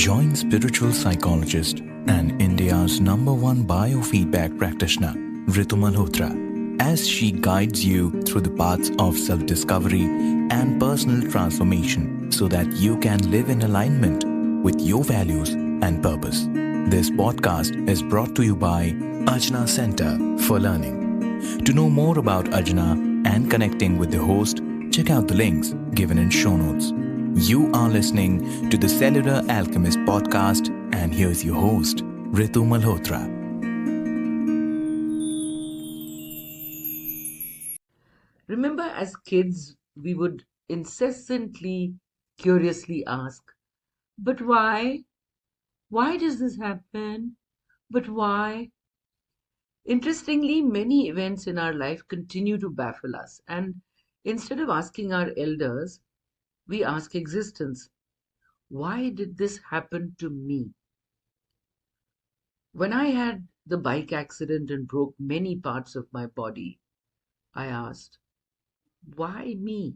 Join spiritual psychologist and India's #1 biofeedback practitioner, Ritu Malhotra, as she guides you through the paths of self-discovery and personal transformation so that you can live in alignment with your values and purpose. This podcast is brought to you by Ajna Center for Learning. To know more about Ajna and connecting with the host, check out the links given in show notes. You are listening to the Cellular Alchemist podcast, and here's your host, Ritu Malhotra. Remember, as kids, we would incessantly, curiously ask, but why? Why does this happen? But why? Interestingly, many events in our life continue to baffle us, and instead of asking our elders, we ask existence, why did this happen to me? When I had the bike accident and broke many parts of my body, I asked, why me?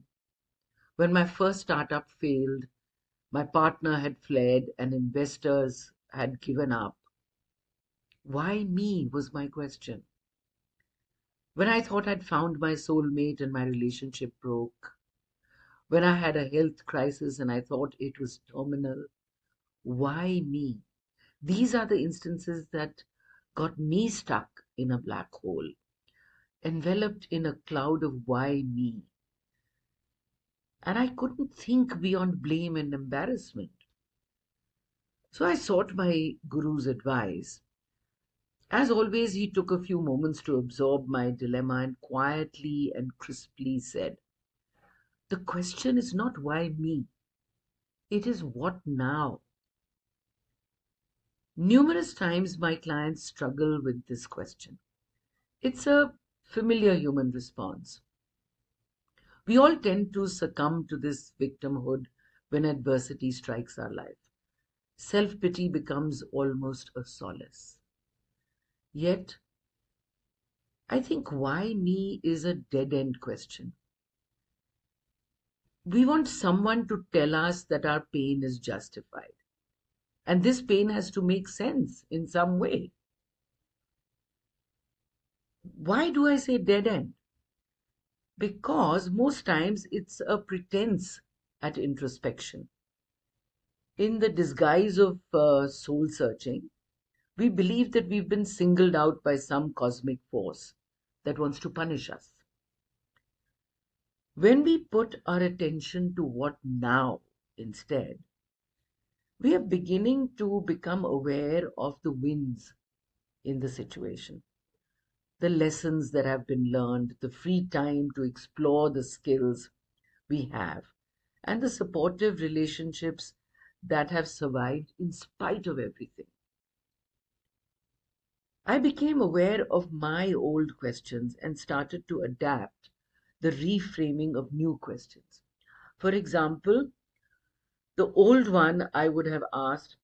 When my first startup failed, my partner had fled and investors had given up. Why me was my question. When I thought I'd found my soulmate and my relationship broke. When I had a health crisis and I thought it was terminal. Why me? These are the instances that got me stuck in a black hole, enveloped in a cloud of why me. And I couldn't think beyond blame and embarrassment. So I sought my guru's advice. As always, he took a few moments to absorb my dilemma and quietly and crisply said, the question is not why me, it is what now. Numerous times my clients struggle with this question. It's a familiar human response. We all tend to succumb to this victimhood when adversity strikes our life. Self pity becomes almost a solace. Yet, I think why me is a dead end question. We want someone to tell us that our pain is justified. And this pain has to make sense in some way. Why do I say dead end? Because most times it's a pretense at introspection. In the disguise of soul searching, we believe that we've been singled out by some cosmic force that wants to punish us. When we put our attention to what now instead, we are beginning to become aware of the wins in the situation, the lessons that have been learned, the free time to explore the skills we have, and the supportive relationships that have survived in spite of everything. I became aware of my old questions and started to adapt the reframing of new questions. For example, the old one I would have asked,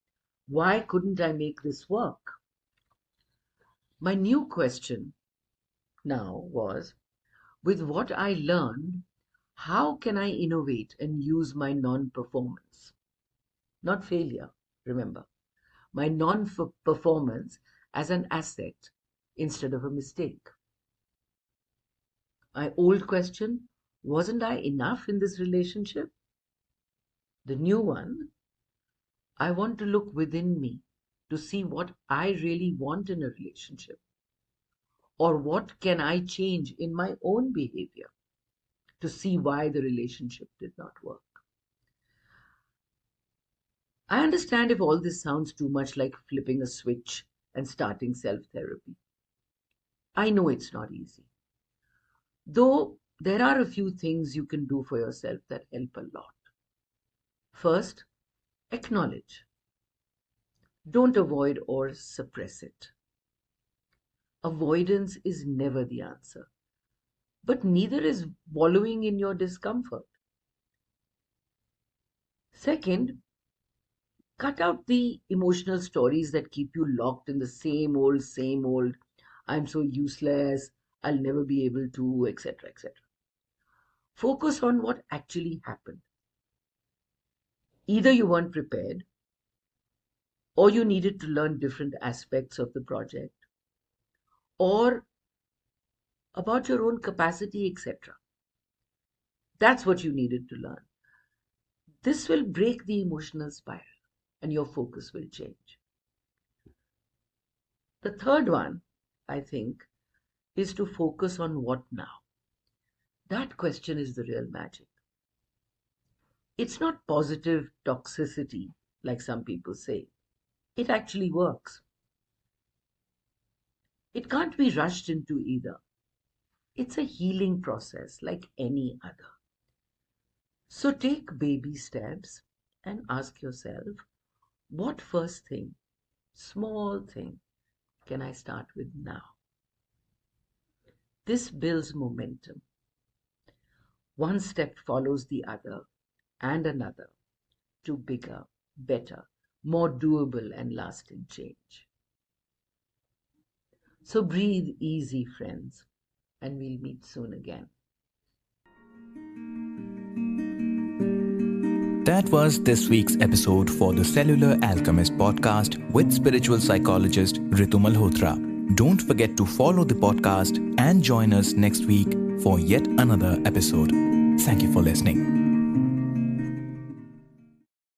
why couldn't I make this work? My new question now was, with what I learned, how can I innovate and use my non-performance? Not failure, remember, my non-performance as an asset instead of a mistake. My old question, wasn't I enough in this relationship? The new one, I want to look within me to see what I really want in a relationship, or what can I change in my own behavior to see why the relationship did not work. I understand if all this sounds too much like flipping a switch and starting self-therapy. I know it's not easy. Though there are a few things you can do for yourself that help a lot. First, acknowledge. Don't avoid or suppress it. Avoidance is never the answer, but neither is wallowing in your discomfort. Second, cut out the emotional stories that keep you locked in the same old, I'm so useless, I'll never be able to, etc., etc. Focus on what actually happened. Either you weren't prepared, or you needed to learn different aspects of the project, or about your own capacity, etc. That's what you needed to learn. This will break the emotional spiral and your focus will change. The third one, I think, is to focus on what now. That question is the real magic. It's not positive toxicity, like some people say. It actually works. It can't be rushed into either. It's a healing process like any other. So take baby steps and ask yourself, what first thing, small thing, can I start with now? This builds momentum. One step follows the other and another to bigger, better, more doable and lasting change. So breathe easy, friends, and we'll meet soon again. That was this week's episode for the Cellular Alchemist podcast with spiritual psychologist Ritu Malhotra. Don't forget to follow the podcast and join us next week for yet another episode. Thank you for listening.